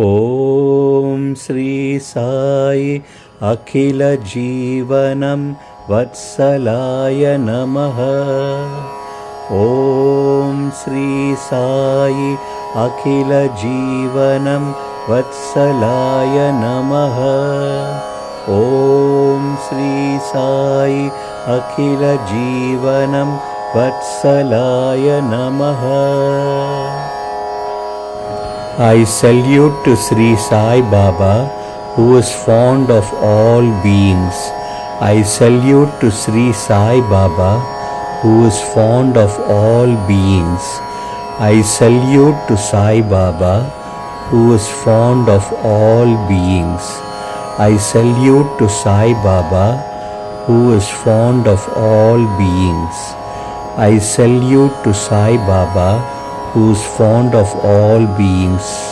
ॐ श्री साई अखिल जीवनं वत्सलाय नमः। ॐ श्री साई अखिल जीवनं वत्सलाय नमः। ॐ श्री साई अखिल जीवनं वत्सलाय नमः। I salute to Sri Sai Baba, who is fond of all beings. I salute to Sri Sai Baba, who is fond of all beings. I salute to Sai Baba, who is fond of all beings. I salute to Sai Baba, who is fond of all beings. I salute to Sai Baba, who is fond of all beings.